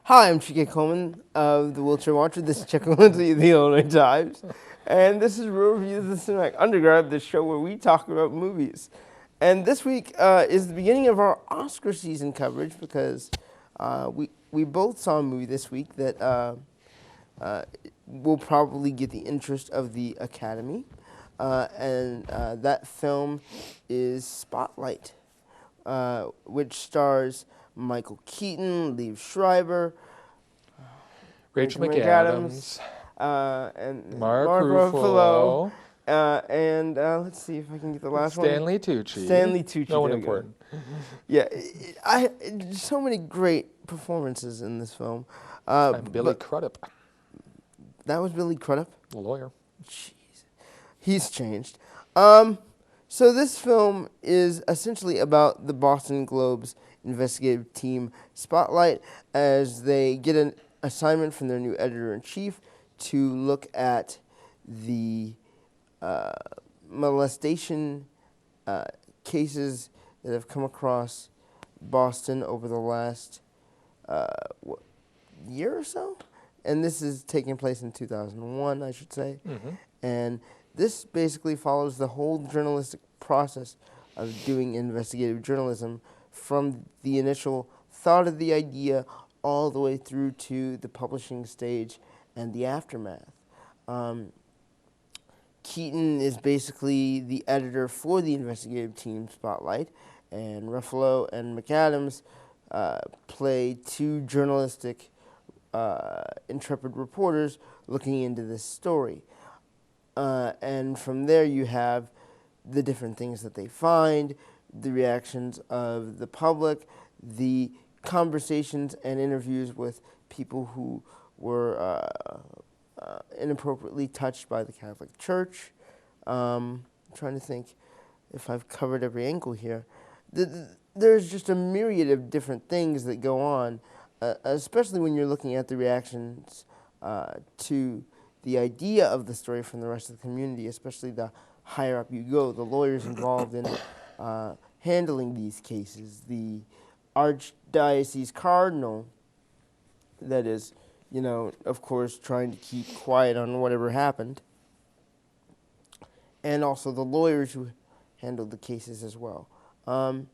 Hi, I'm Chike Coleman of the Wheelchair Watcher. This is Chuck Lindsay of the Illinois Times. And this is Real Reviews of the Cinematic Undergrad, the show where we talk about movies. And this week is the beginning of our Oscar season coverage because we both saw a movie this week that will probably get the interest of the Academy. And that film is Spotlight, which stars Michael Keaton, Liev Schreiber, Rachel McAdams, McAdams, and Mark Ruffalo, Ruffalo, and let's see if I can get the last one. Stanley Tucci. Stanley Tucci. No one there we go. important. Yeah, so many great performances in this film. And Billy but Crudup, that was Billy Crudup. the lawyer. Jeez, he's changed. So this film is essentially about the Boston Globe's investigative team Spotlight as they get an assignment from their new editor-in-chief to look at the molestation cases that have come across Boston over the last year or so. And this is taking place in 2001, I should say. Mm-hmm. And this basically follows the whole journalistic process of doing investigative journalism from the initial thought of the idea all the way through to the publishing stage and the aftermath. Keaton is basically the editor for the investigative team Spotlight, and Ruffalo and McAdams play two journalistic intrepid reporters looking into this story. And from there you have the different things that they find, the reactions of the public, the conversations and interviews with people who were inappropriately touched by the Catholic Church. I'm trying to think if I've covered every angle here. There's just a myriad of different things that go on, especially when you're looking at the reactions to the idea of the story from the rest of the community, especially the higher up you go, the lawyers involved in handling these cases, the archdiocese cardinal that is, of course, trying to keep quiet on whatever happened, and also the lawyers who handled the cases as well. I'm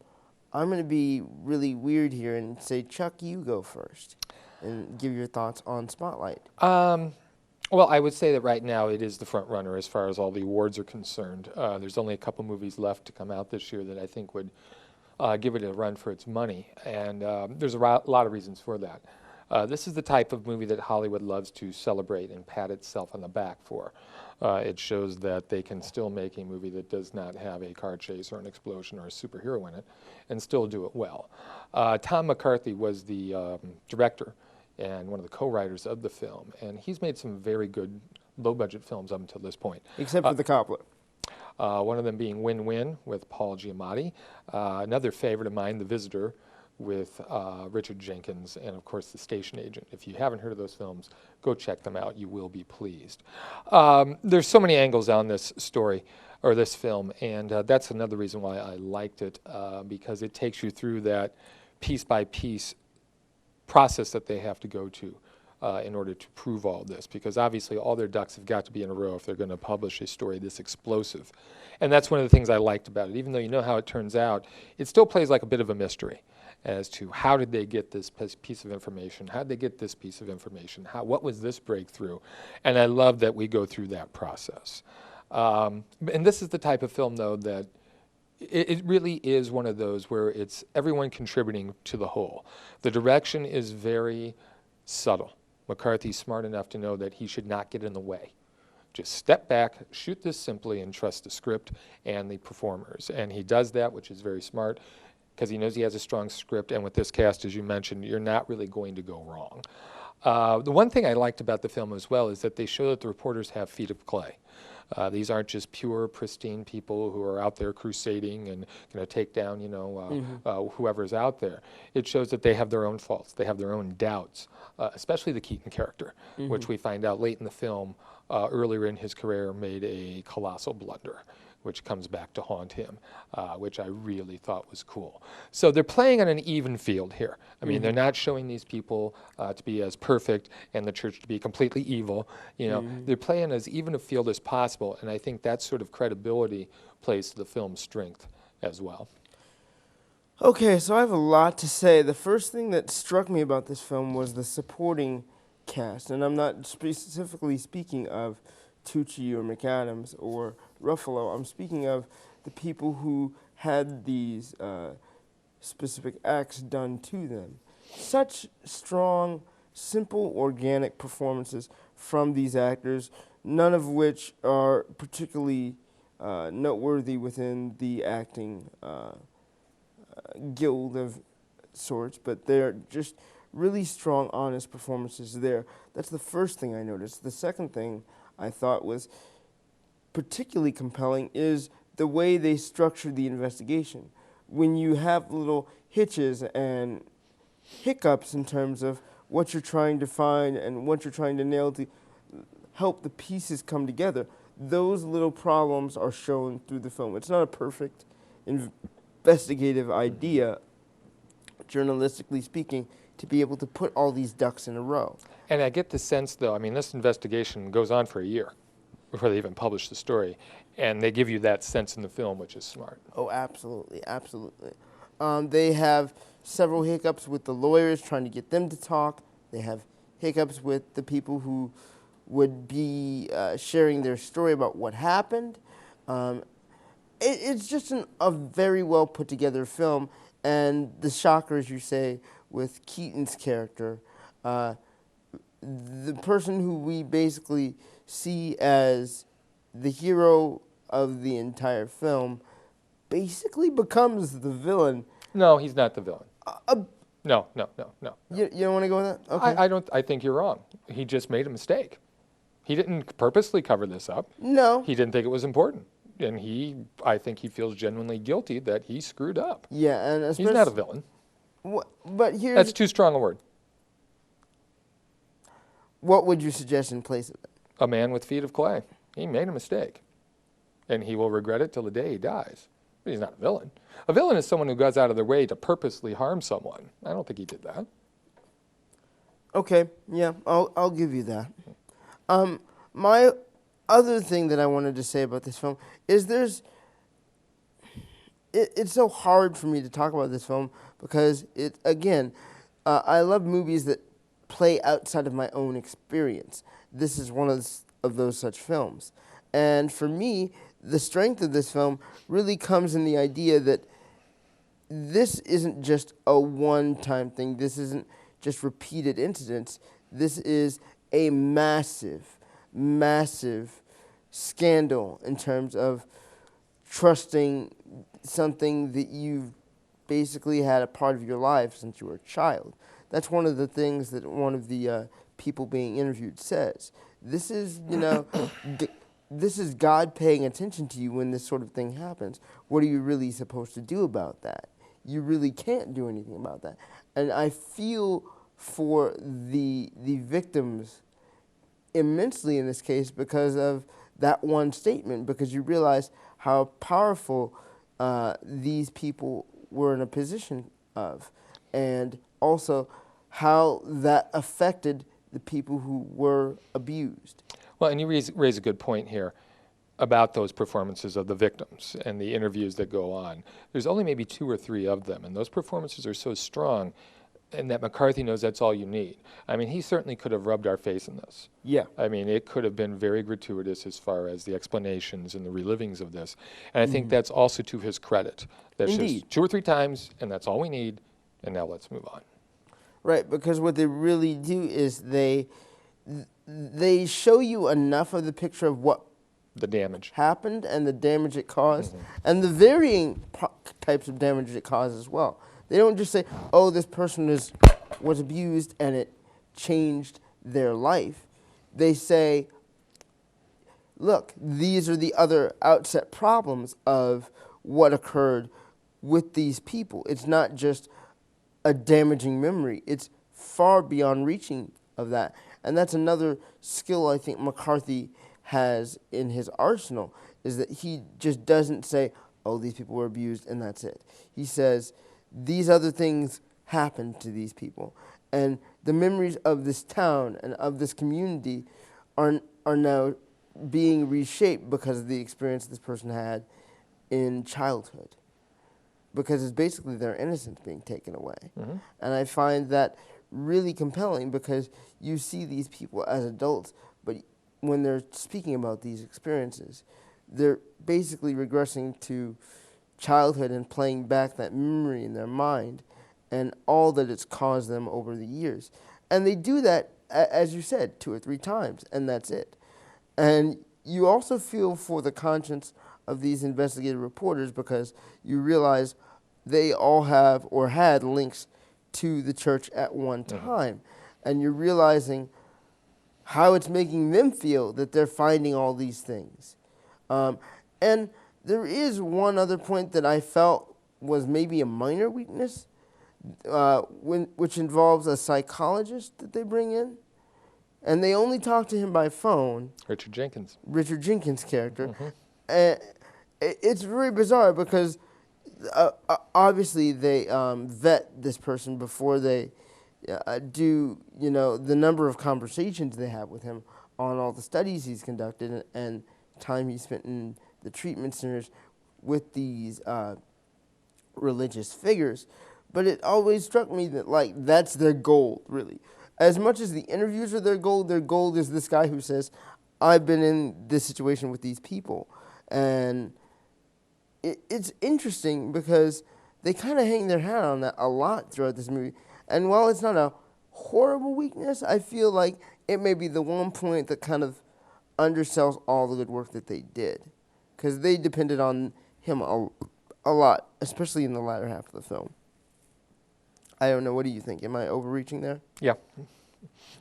going to be really weird here and say, Chuck, you go first and give your thoughts on Spotlight. Well, I would say that right now it is the front runner as far as all the awards are concerned. There's only a couple movies left to come out this year that I think would give it a run for its money, and there's a lot of reasons for that. This is the type of movie that Hollywood loves to celebrate and pat itself on the back for. It shows that they can still make a movie that does not have a car chase or an explosion or a superhero in it and still do it well. Tom McCarthy was the director and one of the co-writers of the film, and he's made some very good low-budget films up until this point. Except for The Cobbler. One of them being Win-Win with Paul Giamatti. Another favorite of mine, The Visitor, with Richard Jenkins, and of course The Station Agent. If you haven't heard of those films, go check them out. You will be pleased. There's so many angles on this story, or this film, and that's another reason why I liked it, because it takes you through that piece-by-piece process that they have to go to in order to prove all this, because obviously all their ducks have got to be in a row if they're going to publish a story this explosive. And that's one of the things I liked about it. Even though you know how it turns out, it still plays like a bit of a mystery as to how did they get this piece of information, how did they get this piece of information, what was this breakthrough, and I love that we go through that process. And this is the type of film, though, that it really is one of those where it's everyone contributing to the whole. The direction is very subtle. McCarthy's smart enough to know that he should not get in the way. Just step back, shoot this simply, and trust the script and the performers. And he does that, which is very smart, because he knows he has a strong script, and with this cast, as you mentioned, you're not really going to go wrong. The one thing I liked about the film as well is that they show that the reporters have feet of clay. These aren't just pure, pristine people who are out there crusading and going to take down, whoever's out there. It shows that they have their own faults. They have their own doubts, especially the Keaton character, which we find out late in the film earlier in his career made a colossal blunder, which comes back to haunt him, which I really thought was cool. So they're playing on an even field here. I mean, they're not showing these people to be as perfect and the church to be completely evil. You know, they're playing as even a field as possible, and I think that sort of credibility plays to the film's strength as well. Okay, so I have a lot to say. The first thing that struck me about this film was the supporting cast, and I'm not specifically speaking of Tucci or McAdams or Ruffalo. I'm speaking of the people who had these specific acts done to them. Such strong, simple, organic performances from these actors, none of which are particularly noteworthy within the acting guild of sorts, but they're just really strong, honest performances there. That's the first thing I noticed. The second thing I thought was particularly compelling is the way they structured the investigation. When you have little hitches and hiccups in terms of what you're trying to find and what you're trying to nail to help the pieces come together, those little problems are shown through the film. It's not a perfect investigative idea, journalistically speaking, to be able to put all these ducks in a row. And I get the sense, though, I mean, this investigation goes on for a year before they even publish the story, and they give you that sense in the film, which is smart. Oh, absolutely, absolutely. They have several hiccups with the lawyers trying to get them to talk. They have hiccups with the people who would be sharing their story about what happened. It's just a very well put together film, and the shocker, as you say, with Keaton's character, the person who we basically see as the hero of the entire film basically becomes the villain. No, he's not the villain. No. You don't want to go with that? Okay. I don't. I think you're wrong. He just made a mistake. He didn't purposely cover this up. No. He didn't think it was important, and I think he feels genuinely guilty that he screwed up. Yeah, and especially, He's not a villain. But here's That's too strong a word. what would you suggest in place of it? A man with feet of clay. He made a mistake, and he will regret it till the day he dies. But he's not a villain. A villain is someone who goes out of their way to purposely harm someone. I don't think he did that. Okay, yeah, I'll give you that. My other thing that I wanted to say about this film is it's so hard for me to talk about this film because I love movies that play outside of my own experience. This is one of those such films. And for me, the strength of this film really comes in the idea that this isn't just a one-time thing. This isn't just repeated incidents. This is a massive, massive scandal in terms of trusting something that you've basically had a part of your life since you were a child. That's one of the things that one of the people being interviewed says. This is, this is God paying attention to you when this sort of thing happens. What are you really supposed to do about that? You really can't do anything about that. And I feel for the victims immensely in this case because of that one statement, because you realize how powerful these people were in a position of, and also how that affected the people who were abused. Well, and you raise a good point here about those performances of the victims and the interviews that go on. There's only maybe 2 or 3 of them, and those performances are so strong, and that McCarthy knows that's all you need. I mean, he certainly could have rubbed our face in this. Yeah. I mean, it could have been very gratuitous as far as the explanations and the relivings of this. And I think that's also to his credit. That's Indeed. just 2 or 3 times, and that's all we need, and now let's move on. Right, because what they really do is they show you enough of the picture of what The damage. happened and the damage it caused, and the varying types of damage it caused as well. They don't just say, "Oh, this person was abused and it changed their life." They say, "Look, these are the other outset problems of what occurred with these people. It's not just a damaging memory. It's far beyond reaching of that." And that's another skill I think McCarthy has in his arsenal is that he just doesn't say, oh, these people were abused and that's it. He says, these other things happened to these people. And the memories of this town and of this community are now being reshaped because of the experience this person had in childhood. Because it's basically their innocence being taken away. Mm-hmm. And I find that really compelling because you see these people as adults, but when they're speaking about these experiences, they're basically regressing to childhood and playing back that memory in their mind and all that it's caused them over the years. And they do that, as you said, 2 or 3 times, and that's it. And you also feel for the conscience of these investigative reporters because you realize they all have or had links to the church at one time. And you're realizing how it's making them feel that they're finding all these things. And there is one other point that I felt was maybe a minor weakness, which involves a psychologist that they bring in. And they only talk to him by phone. Richard Jenkins. Richard Jenkins' character. And it's very bizarre because obviously they vet this person before they do, the number of conversations they have with him on all the studies he's conducted and time he spent in the treatment centers with these religious figures. But it always struck me that, that's their goal, really. As much as the interviews are their goal is this guy who says, I've been in this situation with these people. And it's interesting because they kind of hang their hat on that a lot throughout this movie. And while it's not a horrible weakness, I feel like it may be the one point that kind of undersells all the good work that they did. Because they depended on him a lot, especially in the latter half of the film. I don't know. What do you think? Am I overreaching there? Yeah.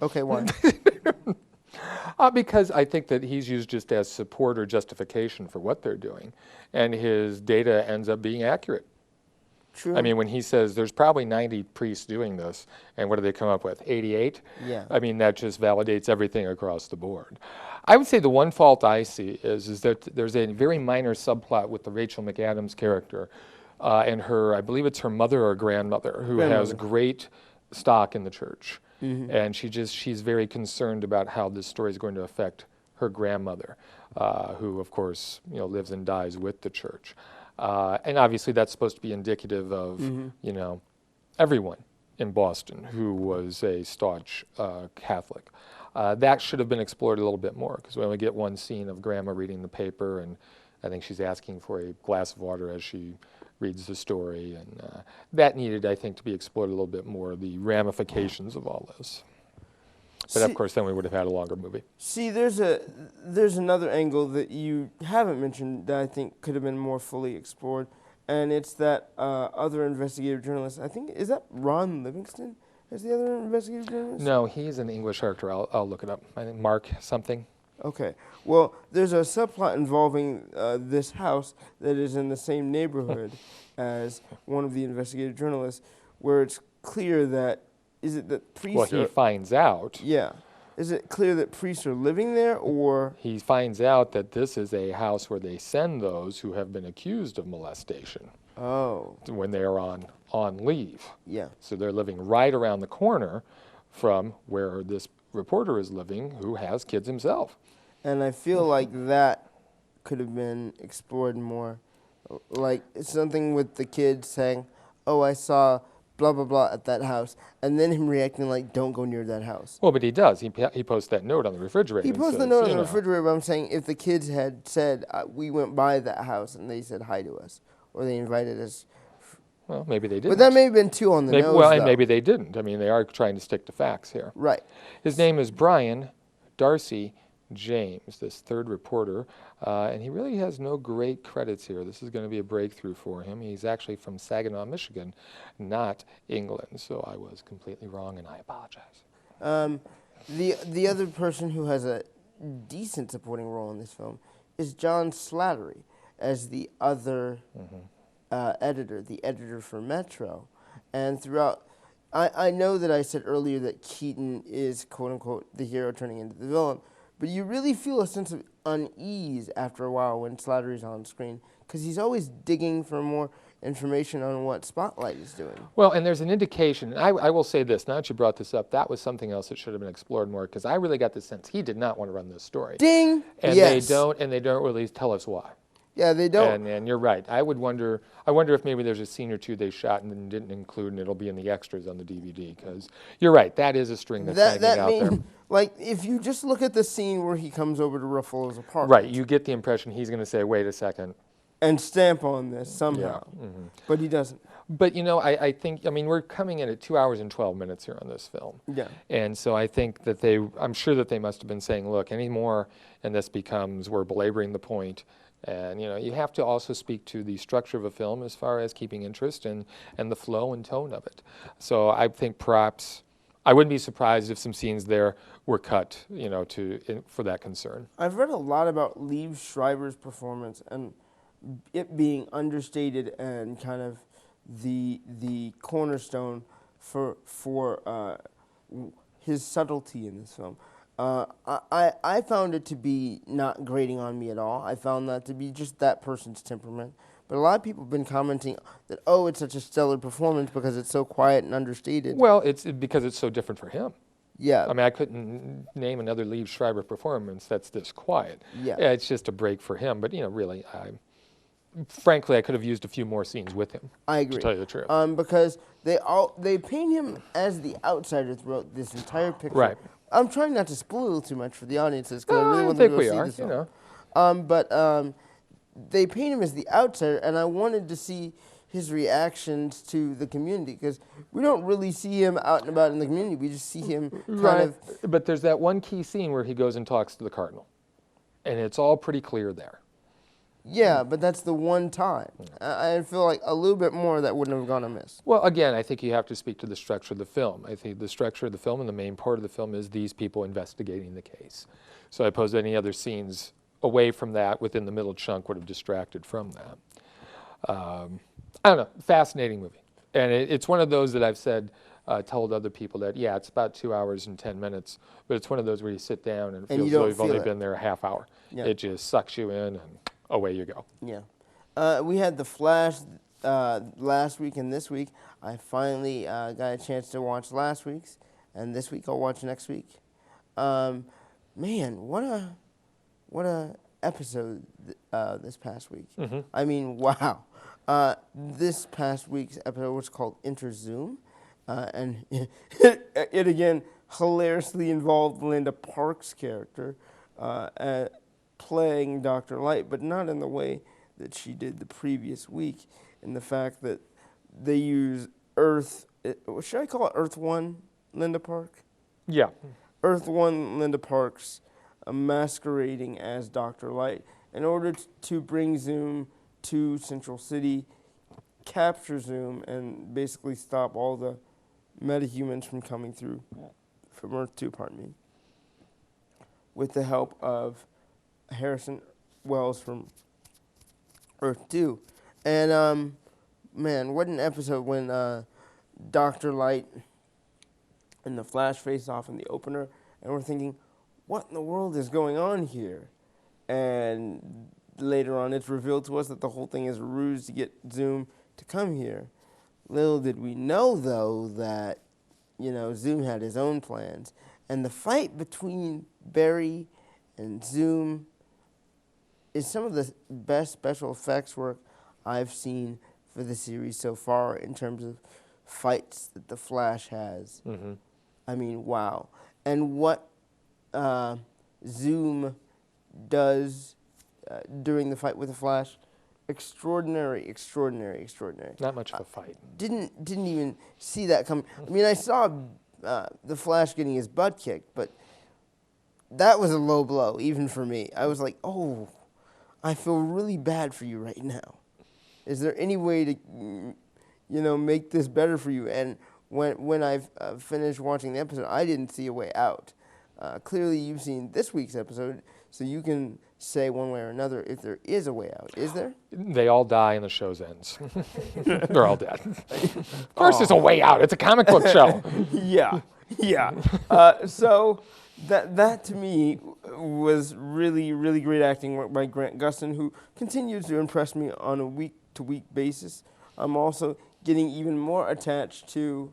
Okay, why? Because I think that he's used just as support or justification for what they're doing. And his data ends up being accurate. True. I mean, when he says there's probably 90 priests doing this, and what do they come up with? 88? Yeah. I mean, that just validates everything across the board. I would say the one fault I see is that there's a very minor subplot with the Rachel McAdams character and her, I believe it's her mother or grandmother, who has great stock in the church. Mm-hmm. And she's very concerned about how this story is going to affect her grandmother, who, of course, lives and dies with the church. And obviously that's supposed to be indicative of, everyone in Boston who was a staunch Catholic. That should have been explored a little bit more because we only get one scene of Grandma reading the paper, and I think she's asking for a glass of water as she reads the story. And that needed, I think, to be explored a little bit more, the ramifications of all this. But of course, then we would have had a longer movie. See, there's another angle that you haven't mentioned that I think could have been more fully explored, and it's that other investigative journalist. I think, is that Ron Livingston? Is the other investigative journalist? No, he's an English actor. I'll look it up. I think Mark something. Okay. Well, there's a subplot involving this house that is in the same neighborhood as one of the investigative journalists, where it's clear that priests Well, he finds out. Yeah. Is it clear that priests are living there, or? He finds out that this is a house where they send those who have been accused of molestation. Oh. When they are on leave. Yeah. So they're living right around the corner from where this reporter is living, who has kids himself. And I feel like that could have been explored more. Like something with the kids saying, oh, I saw blah, blah, blah at that house. And then him reacting like, don't go near that house. Well, but he does. He posts that note on the refrigerator. He posts the note on the refrigerator, but I'm saying if the kids had said, we went by that house and they said hi to us, or they invited us. Well, maybe they didn't. But that may have been too on the nose, Well, though. and maybe they didn't. I mean, they are trying to stick to facts here. Right. His name is Brian Darcy James, this third reporter, and he really has no great credits here. This is going to be a breakthrough for him. He's actually from Saginaw, Michigan, not England, so I was completely wrong, and I apologize. The other person who has a decent supporting role in this film is John Slattery as the other editor, the editor for Metro. And throughout, I know that I said earlier that Keaton is, quote-unquote, the hero turning into the villain, but you really feel a sense of unease after a while when Slattery's on screen, because he's always digging for more information on what Spotlight is doing. Well, and there's an indication, and I will say this, now that you brought this up, that was something else that should have been explored more, because I really got the sense he did not want to run this story. Ding! And Yes. they don't really tell us why. Yeah, they don't. And you're right. I wonder if maybe there's a scene or two they shot and then didn't include, and it'll be in the extras on the DVD. Because you're right, that is a string that's hanging out there. Like, if you just look at the scene where he comes over to Ruffalo's apartment. Right, you get the impression he's going to say, "Wait a second," and stamp on this somehow. Yeah. Mm-hmm. But he doesn't. But I think we're coming in at 2 hours and 12 minutes here on this film. Yeah. And so I think that I'm sure that they must have been saying, look, any more, and this becomes, we're belaboring the point. And you have to also speak to the structure of a film as far as keeping interest and the flow and tone of it. So I think perhaps I wouldn't be surprised if some scenes there were cut, for that concern. I've read a lot about Liev Schreiber's performance and it being understated and kind of the cornerstone for his subtlety in this film. I found it to be not grating on me at all. I found that to be just that person's temperament. But a lot of people have been commenting that, oh, it's such a stellar performance because it's so quiet and understated. Well, it's because it's so different for him. Yeah. I mean, I couldn't name another Liev Schreiber performance that's this quiet. Yeah. It's just a break for him. But, really, frankly, I could have used a few more scenes with him. I agree. To tell you the truth. Because they paint him as the outsider throughout this entire picture. Right. I'm trying not to spoil too much for the audiences because I really I want them think to go we see are, this film. But they paint him as the outsider, and I wanted to see his reactions to the community because we don't really see him out and about in the community. We just see him kind of. But there's that one key scene where he goes and talks to the cardinal, and it's all pretty clear there. Yeah, but that's the one time. I feel like a little bit more that wouldn't have gone amiss. Well, again, I think you have to speak to the structure of the film. I think the structure of the film and the main part of the film is these people investigating the case. So I suppose any other scenes away from that within the middle chunk would have distracted from that. I don't know, fascinating movie. And it's one of those that I've said, told other people that, yeah, it's about 2 hours and 10 minutes, but it's one of those where you sit down and it feels as though you've only been there a half hour. Yeah. It just sucks you in and away you go. Yeah. We had The Flash last week and this week. I finally got a chance to watch last week's, and this week I'll watch next week. Man, what a episode this past week. Mm-hmm. I mean, wow. This past week's episode was called Enter Zoom, and it again hilariously involved Linda Park's character playing Dr. Light, but not in the way that she did the previous week, in the fact that they use should I call it Earth One Linda Park? Yeah. Earth One Linda Park's masquerading as Dr. Light in order to bring Zoom to Central City, capture Zoom, and basically stop all the metahumans from coming through from Earth 2, pardon me, with the help of Harrison Wells from Earth 2. And, man, what an episode when Dr. Light and the Flash face off in the opener, and we're thinking, what in the world is going on here? And later on, it's revealed to us that the whole thing is a ruse to get Zoom to come here. Little did we know, though, that, Zoom had his own plans. And the fight between Barry and Zoom is some of the best special effects work I've seen for the series so far in terms of fights that the Flash has. Mm-hmm. I mean, wow. And what Zoom does during the fight with the Flash, extraordinary. Not much of a fight. Didn't even see that coming. I mean, I saw the Flash getting his butt kicked, but that was a low blow, even for me. I was like, oh, I feel really bad for you right now. Is there any way to, make this better for you? And when I've finished watching the episode, I didn't see a way out. Clearly, you've seen this week's episode, so you can say one way or another if there is a way out. Is there? They all die and the show ends. They're all dead. Of course there's a way out. It's a comic book show. Yeah. So That to me was really, really great acting work by Grant Gustin, who continues to impress me on a week-to-week basis. I'm also getting even more attached to,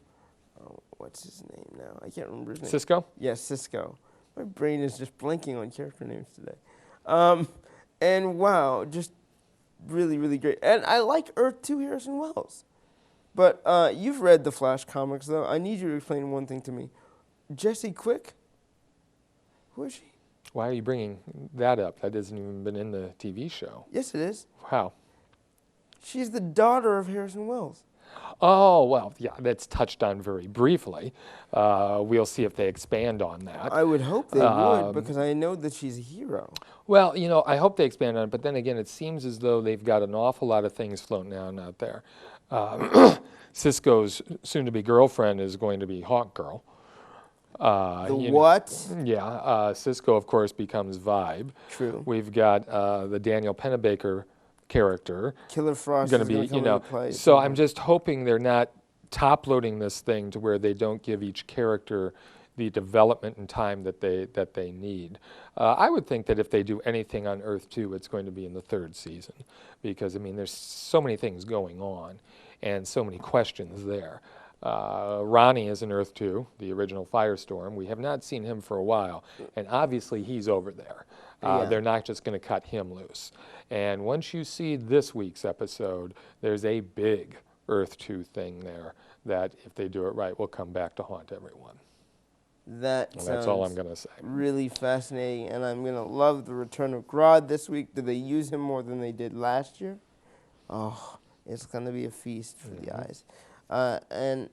what's his name now? I can't remember his name. Cisco? Yes, Cisco. My brain is just blanking on character names today. And wow, just really, really great. And I like Earth 2 Harrison Wells. But you've read the Flash comics, though. I need you to explain one thing to me. Jesse Quick? Who is she? Why are you bringing that up? That hasn't even been in the TV show. Yes, it is. How? She's the daughter of Harrison Wells. Oh, well, yeah, that's touched on very briefly. We'll see if they expand on that. I would hope they would, because I know that she's a hero. Well, I hope they expand on it, but then again, it seems as though they've got an awful lot of things floating around out there. Cisco's soon-to-be girlfriend is going to be Hawkgirl. What? Yeah, Cisco, of course, becomes Vibe. True. We've got the Daniel Pennebaker character. Killer Frost Going is to going be, to come into play. So I'm just hoping they're not top-loading this thing to where they don't give each character the development and time that they need. I would think that if they do anything on Earth 2, it's going to be in the 3rd season, because there's so many things going on and so many questions there. Ronnie is in Earth 2, the original Firestorm. We have not seen him for a while, and obviously he's over there. They're not just going to cut him loose. And once you see this week's episode, there's a big Earth 2 thing there that, if they do it right, will come back to haunt everyone. That's all I'm going to say. Really fascinating, and I'm going to love the return of Grodd this week. Do they use him more than they did last year? Oh, it's going to be a feast for the eyes. And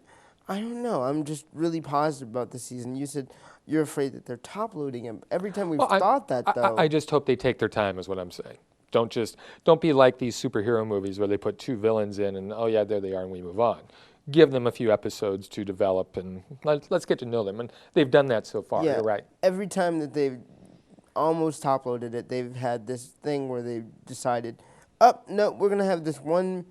I don't know. I'm just really positive about this season. You said you're afraid that they're top-loading him. Every time we've thought that, though. I just hope they take their time, is what I'm saying. Don't be like these superhero movies where they put 2 villains in and, oh yeah, there they are, and we move on. Give them a few episodes to develop, and let's get to know them. And they've done that so far. Yeah, You're right. every time that they've almost top-loaded it, they've had this thing where they've decided, no, we're going to have this one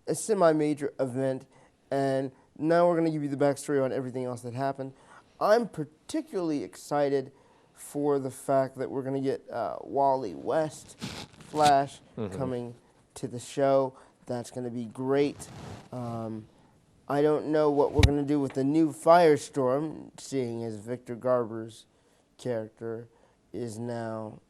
a semi-major event, and now we're going to give you the backstory on everything else that happened. I'm particularly excited for the fact that we're going to get Wally West, Flash, coming to the show. That's going to be great. I don't know what we're going to do with the new Firestorm, seeing as Victor Garber's character is now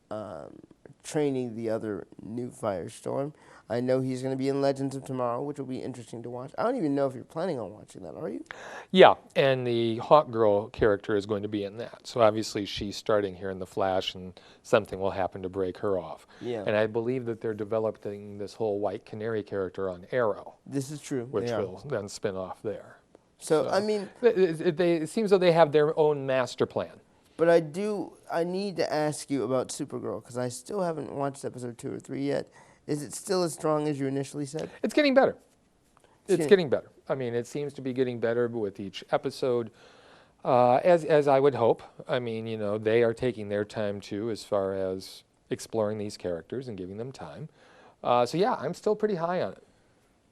training the other new Firestorm. I know he's going to be in Legends of Tomorrow, which will be interesting to watch. I don't even know if you're planning on watching that, are you? Yeah, and the Hawkgirl character is going to be in that. So obviously she's starting here in The Flash, and something will happen to break her off. Yeah. And I believe that they're developing this whole White Canary character on Arrow. This is true. Which will then spin off there. So I mean, it seems though they have their own master plan. But I need to ask you about Supergirl, because I still haven't watched episode 2 or 3 yet. Is it still as strong as you initially said? It's getting better. It's getting better. I mean, it seems to be getting better with each episode, as I would hope. I mean, they are taking their time too, as far as exploring these characters and giving them time. So yeah, I'm still pretty high on it.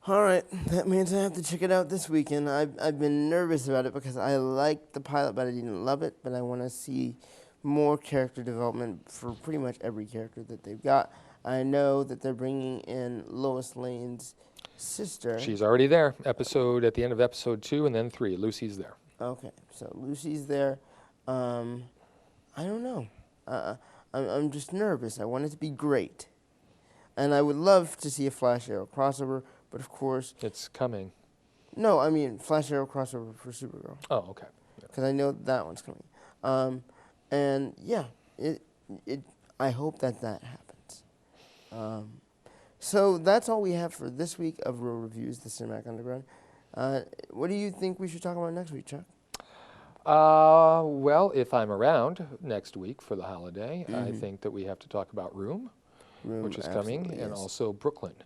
All right, that means I have to check it out this weekend. I've been nervous about it because I liked the pilot, but I didn't love it. But I want to see more character development for pretty much every character that they've got. I know that they're bringing in Lois Lane's sister. She's already there. At the end of episode 2 and then 3. Lucy's there. Okay, so Lucy's there. I don't know. I'm just nervous. I want it to be great. And I would love to see a Flash Arrow crossover, but of course... It's coming. No, I mean Flash Arrow crossover for Supergirl. Oh, okay. Because I know that one's coming. And yeah, I hope that happens. So that's all we have for this week of Real Reviews, the Cinematic Underground. What do you think we should talk about next week, Chuck? Well, if I'm around next week for the holiday, I think that we have to talk about Room, which is coming, and yes. also Brooklyn,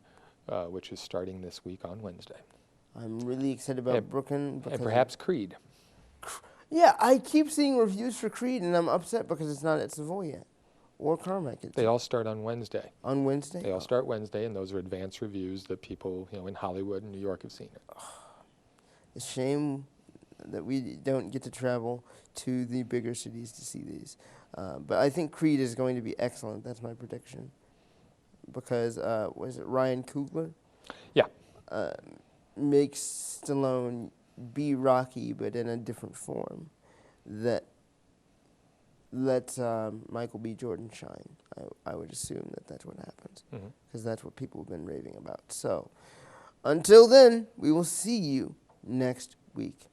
which is starting this week on Wednesday. I'm really excited about Brooklyn. And perhaps Creed. Yeah, I keep seeing reviews for Creed, and I'm upset because it's not at Savoy yet. Or Carmack. They all start on Wednesday. On Wednesday? They all start Wednesday, and those are advanced reviews that people in Hollywood and New York have seen it. It's a shame that we don't get to travel to the bigger cities to see these. But I think Creed is going to be excellent. That's my prediction. Because, was it Ryan Coogler? Yeah. Makes Stallone be Rocky, but in a different form. That lets Michael B. Jordan shine. I would assume that that's what happens. Mhm. Because that's what people have been raving about. So, until then, we will see you next week.